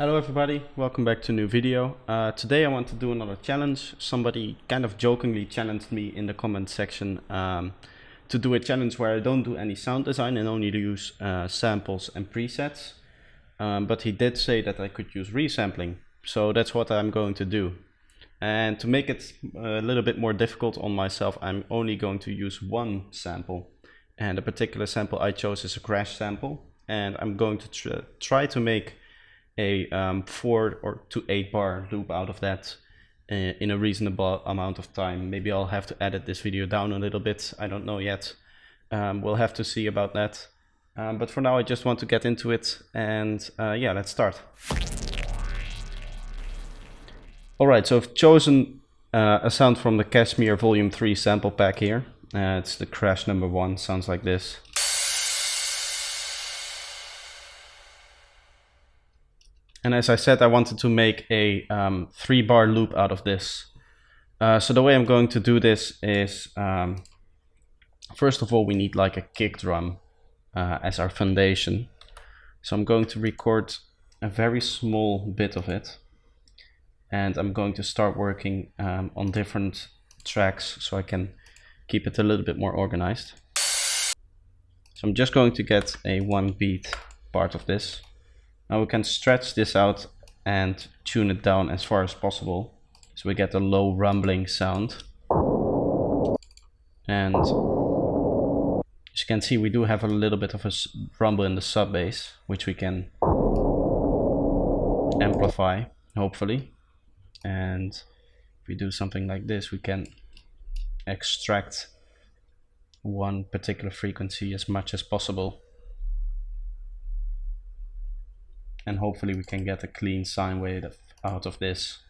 Hello everybody, welcome back to a new video. Today I want to do another challenge. Somebody kind of jokingly challenged me in the comment section to do a challenge where I don't do any sound design and only use samples and presets. But he did say that I could use resampling, so that's what I'm going to do. And to make it a little bit more difficult on myself, I'm only going to use one sample. And the particular sample I chose is a crash sample. And I'm going to try to make a 4 to 8 bar loop out of that in a reasonable amount of time. Maybe I'll have to edit this video down a little bit, I don't know yet. We'll have to see about that. But for now I just want to get into it and yeah, let's start. Alright, so I've chosen a sound from the Kashmir Volume 3 sample pack here. It's the Crash number 1, sounds like this. And as I said, I wanted to make a 3-bar loop out of this. So the way I'm going to do this is, first of all, we need like a kick drum as our foundation. So I'm going to record a very small bit of it. And I'm going to start working on different tracks so I can keep it a little bit more organized. So I'm just going to get a 1 beat part of this. Now we can stretch this out and tune it down as far as possible, so we get a low rumbling sound. And as you can see, we do have a little bit of a rumble in the sub bass, which we can amplify, hopefully. And if we do something like this, we can extract one particular frequency as much as possible. And hopefully we can get a clean sine wave out of this.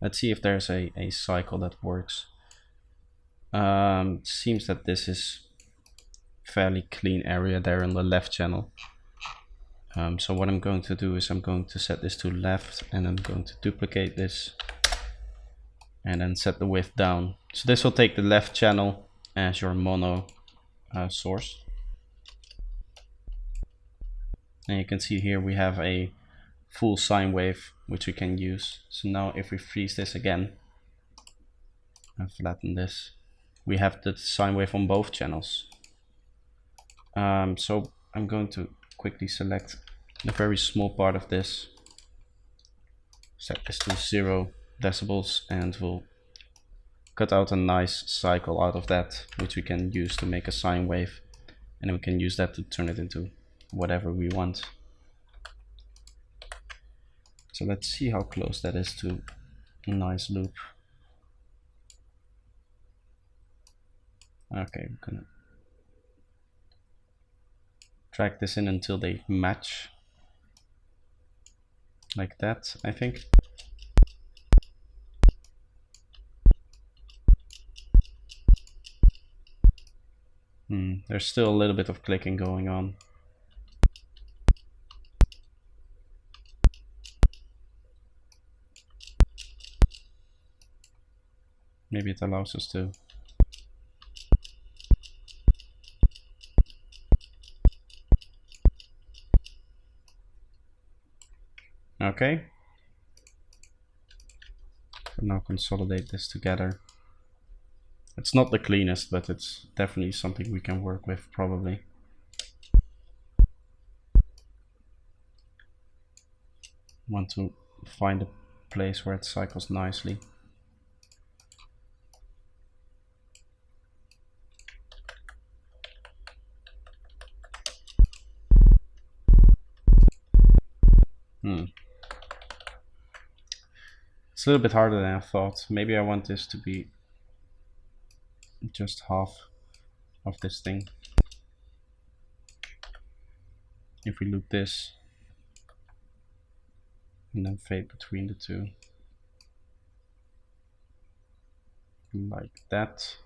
Let's see if there's a cycle that works. Seems that this is fairly clean area there in the left channel. So what I'm going to do is I'm going to set this to left, and I'm going to duplicate this and then set the width down. So this will take the left channel as your mono source. And you can see here we have a full sine wave which we can use. So now if we freeze this again and flatten this, we have the sine wave on both channels. So I'm going to quickly select a very small part of this, set this to 0 decibels, and we'll cut out a nice cycle out of that, which we can use to make a sine wave, and then we can use that to turn it into whatever we want. So let's see how close that is to a nice loop. Okay, we're gonna drag this in until they match, like that, I think. There's still a little bit of clicking going on. Maybe it allows us to. Okay. We'll now consolidate this together. It's not the cleanest, but it's definitely something we can work with, probably. Want to find a place where it cycles nicely. It's a little bit harder than I thought. Maybe I want this to be just half of this thing. If we loop this and then fade between the two, like that.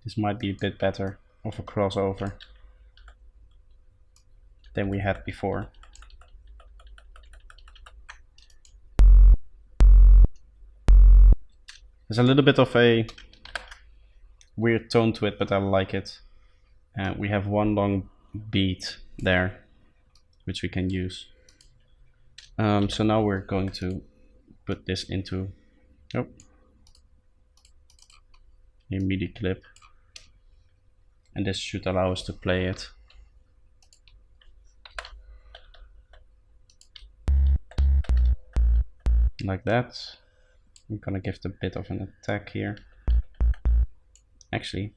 This might be a bit better of a crossover than we had before. There's a little bit of a weird tone to it, but I like it. And we have one long beat there, which we can use. So now we're going to put this into a MIDI clip, and this should allow us to play it. Like that. I'm gonna give it a bit of an attack here. Actually,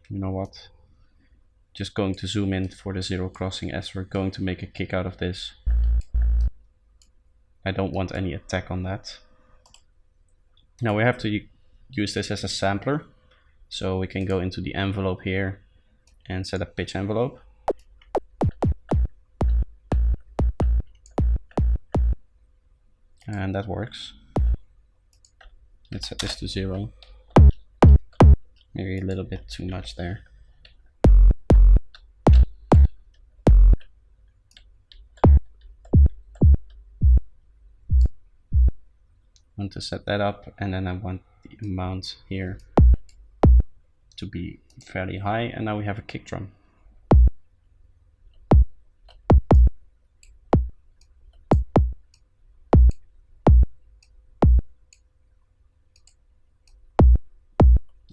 you know what? Just going to zoom in for the zero crossing as we're going to make a kick out of this. I don't want any attack on that. Now we have to use this as a sampler. So we can go into the envelope here and set a pitch envelope. And that works. Let's set this to 0. Maybe a little bit too much there. I want to set that up, and then I want the amount here to be fairly high, and now we have a kick drum.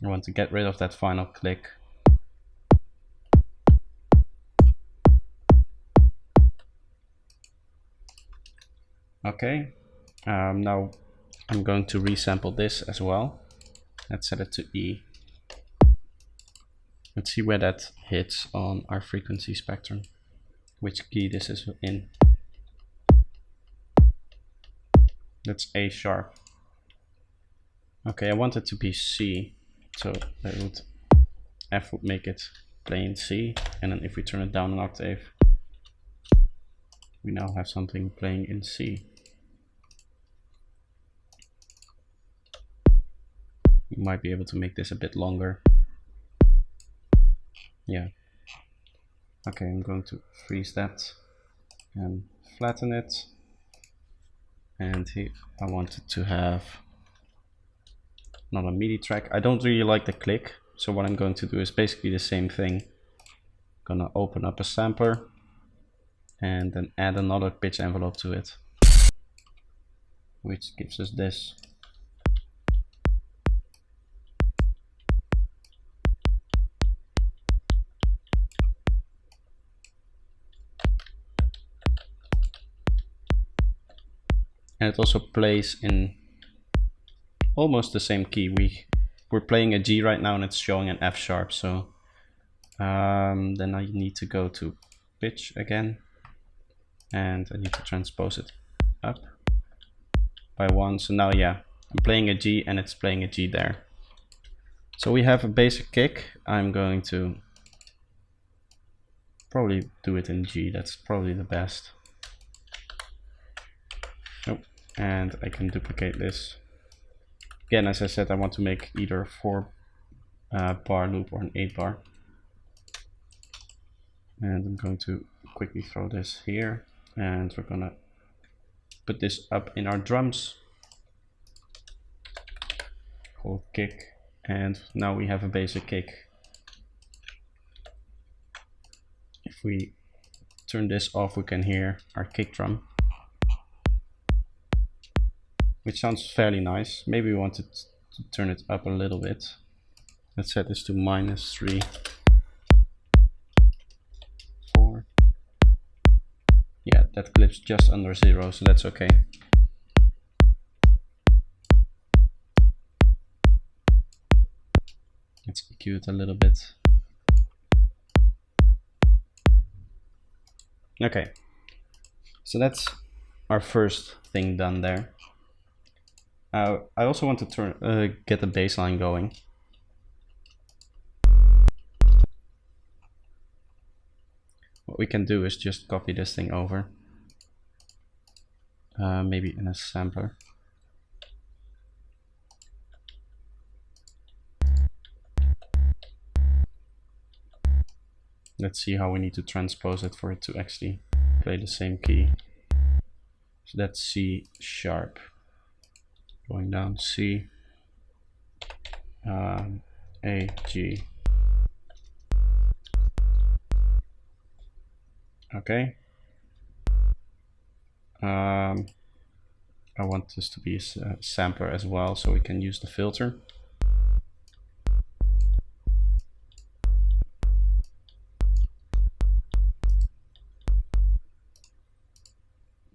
I want to get rid of that final click. Okay, now I'm going to resample this as well. Let's set it to E. Let's see where that hits on our frequency spectrum, which key this is in. That's A sharp. Okay, I want it to be C, so F would make it play in C, and then if we turn it down an octave, we now have something playing in C. We might be able to make this a bit longer. Yeah. Okay, I'm going to freeze that and flatten it. And here I want it to have another MIDI track. I don't really like the click, so what I'm going to do is basically the same thing. Gonna open up a sampler and then add another pitch envelope to it, which gives us this. And it also plays in almost the same key. We're playing a G right now and it's showing an F sharp, so then I need to go to pitch again, and I need to transpose it up by 1. So now, yeah, I'm playing a G and it's playing a G there. So we have a basic kick. I'm going to probably do it in G. That's probably the best. And I can duplicate this. Again, as I said, I want to make either a 4 bar loop or an 8 bar. And I'm going to quickly throw this here, and we're gonna put this up in our drums called kick, and now we have a basic kick. If we turn this off, we can hear our kick drum, which sounds fairly nice. Maybe we want to turn it up a little bit. Let's set this to -3, 4. Yeah, that clips just under 0, so that's okay. Let's EQ it a little bit. Okay, so that's our first thing done there. I also want to get the bassline going. What we can do is just copy this thing over, maybe in a sampler. Let's see how we need to transpose it for it to actually play the same key. So that's C sharp. Going down C, A, G. Okay. I want this to be a sampler as well, so we can use the filter.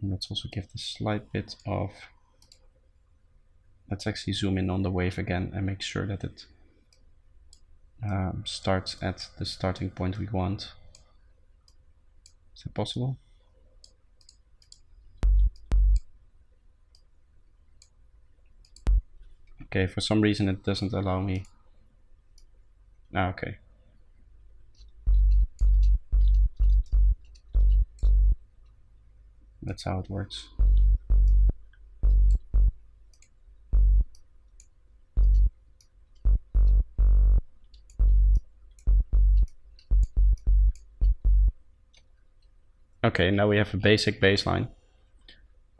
And let's also give this slight bit of, let's actually zoom in on the wave again and make sure that it starts at the starting point we want. Is that possible? Okay, for some reason it doesn't allow me. Ah, okay. That's how it works. Okay, now we have a basic bassline.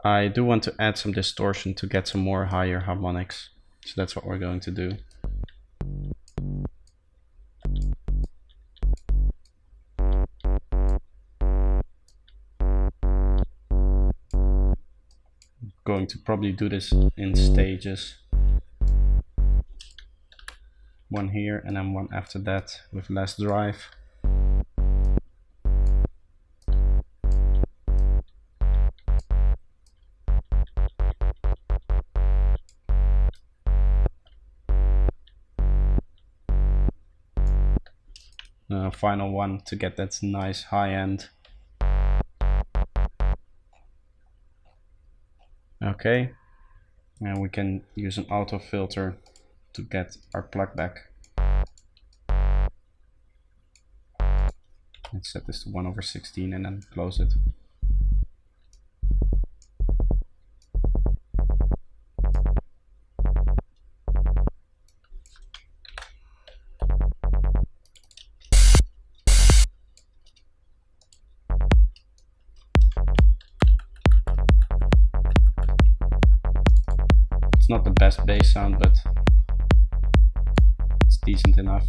I do want to add some distortion to get some more higher harmonics. So that's what we're going to do. Going to probably do this in stages. One here and then one after that with less drive. Final one to get that nice high end. Okay, and we can use an auto filter to get our plug back. Let's set this to 1/16 and then close it. It's not the best bass sound, but it's decent enough.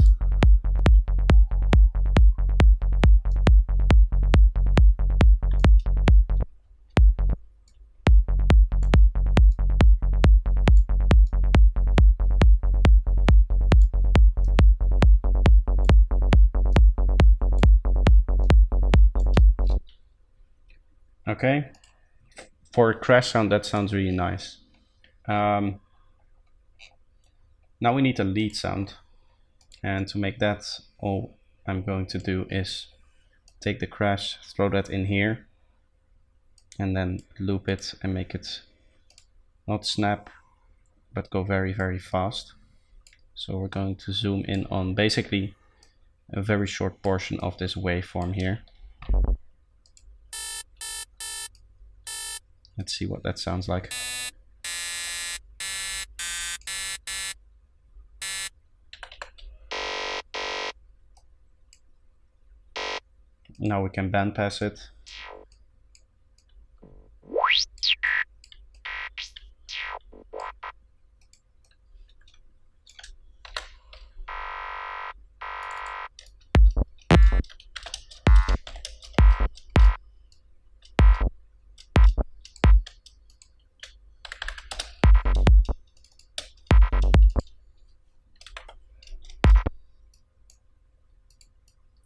Okay, for a crash sound that sounds really nice. Now we need a lead sound, and to make that, all I'm going to do is take the crash, throw that in here, and then loop it and make it not snap but go very, very fast. So we're going to zoom in on basically a very short portion of this waveform here. Let's see what that sounds like. Now we can bandpass it.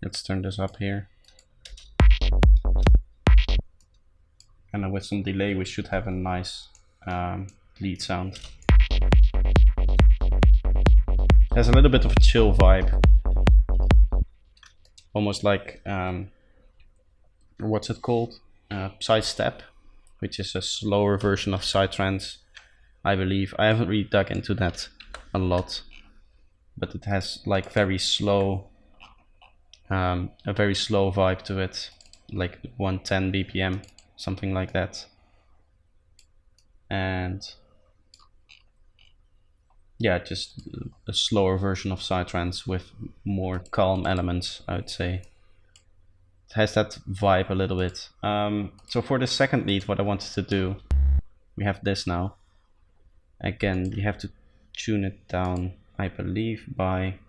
Let's turn this up here. And then with some delay we should have a nice lead sound. It has a little bit of a chill vibe. Almost like, what's it called? Sidestep, which is a slower version of psytrance, I believe. I haven't really dug into that a lot, but it has like very slow, a very slow vibe to it, like 110 BPM, something like that. And yeah, just a slower version of psytrance with more calm elements, I would say. It has that vibe a little bit. So for the second lead, what I wanted to do, we have this now. Again, you have to tune it down I believe, by,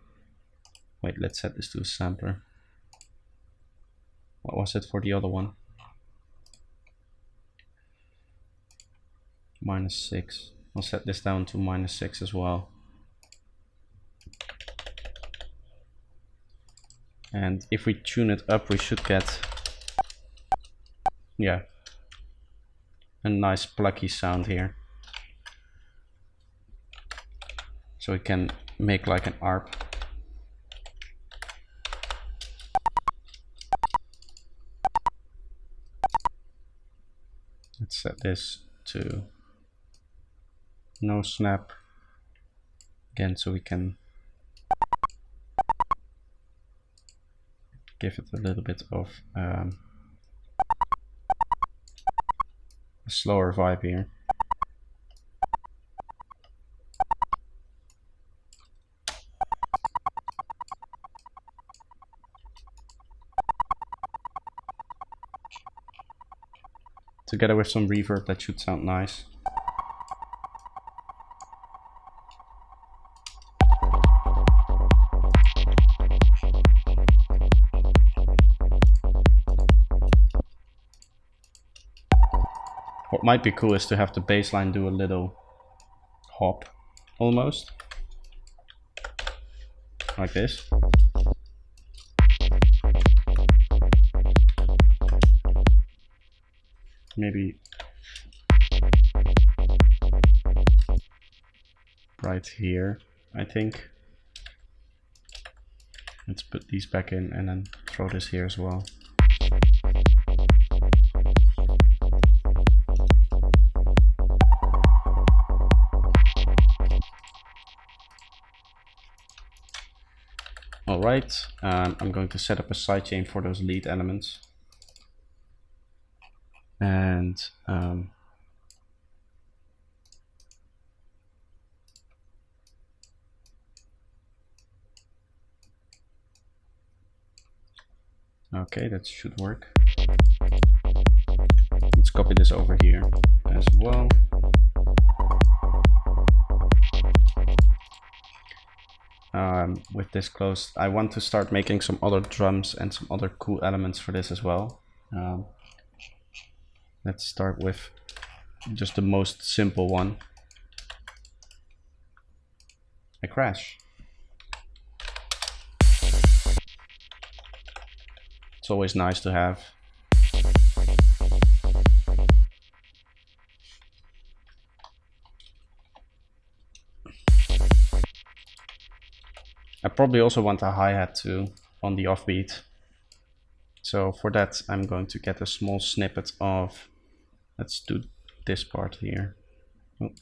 wait, let's set this to a sampler. What was it for the other one? -6. I'll set this down to -6 as well. And if we tune it up, we should get, yeah, a nice plucky sound here. So we can make like an ARP. Let's set this to no snap again, so we can give it a little bit of a slower vibe here. Together with some reverb, that should sound nice. What might be cool is to have the bass line do a little hop, almost, like this. Maybe right here, I think. Let's put these back in and then throw this here as well. Alright, I'm going to set up a sidechain for those lead elements. And okay, that should work. Let's copy this over here as well. With this closed, I want to start making some other drums and some other cool elements for this as well. Let's start with just the most simple one. A crash. It's always nice to have. I probably also want a hi-hat too on the offbeat. So for that, I'm going to get a small snippet of, let's do this part here. Oh.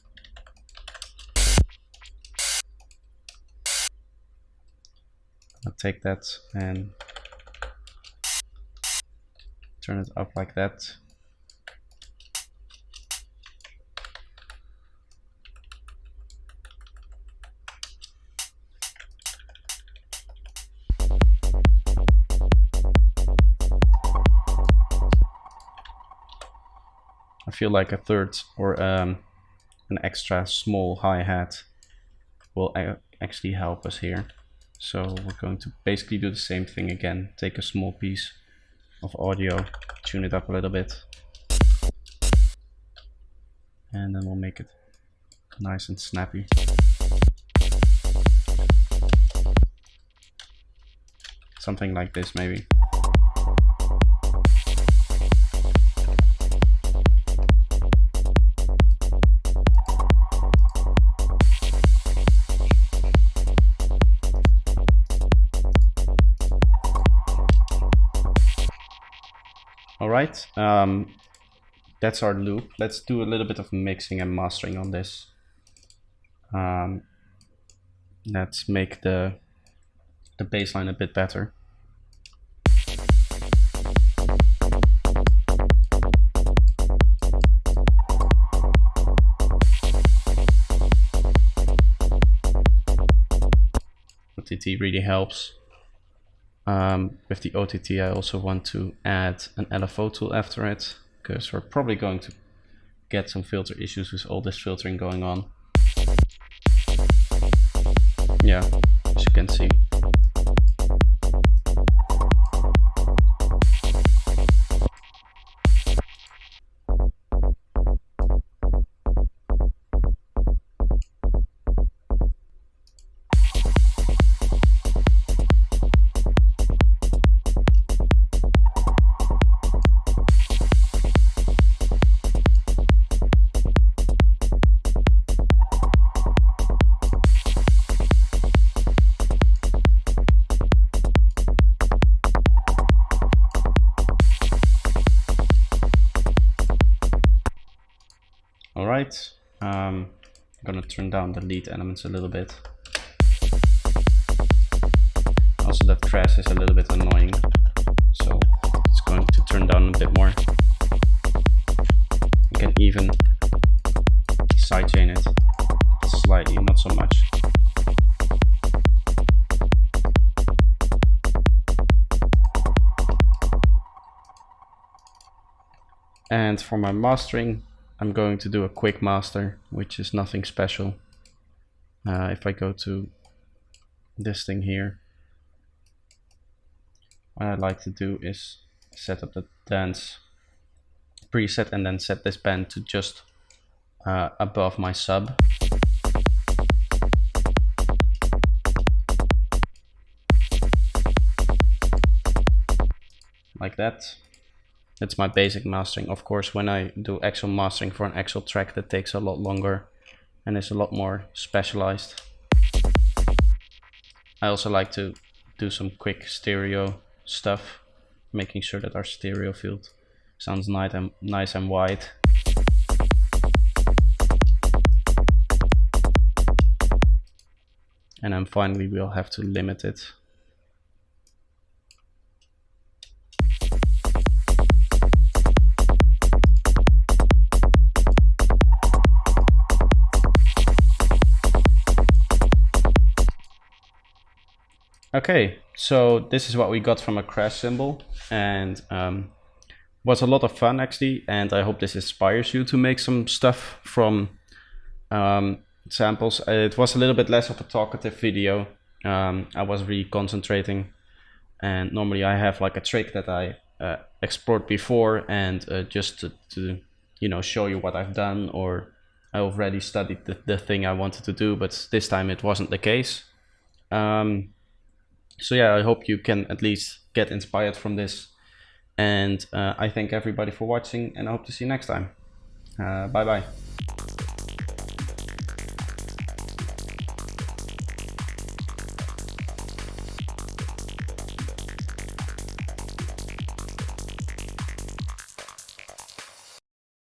I'll take that and turn it up like that. I feel like a third or an extra small hi-hat will actually help us here. So we're going to basically do the same thing again. Take a small piece of audio, tune it up a little bit, and then we'll make it nice and snappy. Something like this maybe. Alright, that's our loop. Let's do a little bit of mixing and mastering on this. Let's make the bass line a bit better. OTT really helps. With the OTT, I also want to add an LFO tool after it, because we're probably going to get some filter issues with all this filtering going on. Yeah, as you can see. All right, I'm gonna turn down the lead elements a little bit. Also, that crash is a little bit annoying, so it's going to turn down a bit more. You can even sidechain it slightly, not so much. And for my mastering, I'm going to do a quick master, which is nothing special. If I go to this thing here, what I like to do is set up the dance preset and then set this band to just above my sub. Like that. That's my basic mastering. Of course, when I do actual mastering for an actual track, that takes a lot longer and is a lot more specialized. I also like to do some quick stereo stuff, making sure that our stereo field sounds nice and wide. And then finally we'll have to limit it. Okay, so this is what we got from a crash cymbal, and was a lot of fun actually, and I hope this inspires you to make some stuff from samples. It was a little bit less of a talkative video. I was really concentrating, and normally I have like a trick that I explored before, and just to you know, show you what I've done, or I already studied the thing I wanted to do, but this time it wasn't the case. So yeah, I hope you can at least get inspired from this, and I thank everybody for watching, and I hope to see you next time. Bye bye.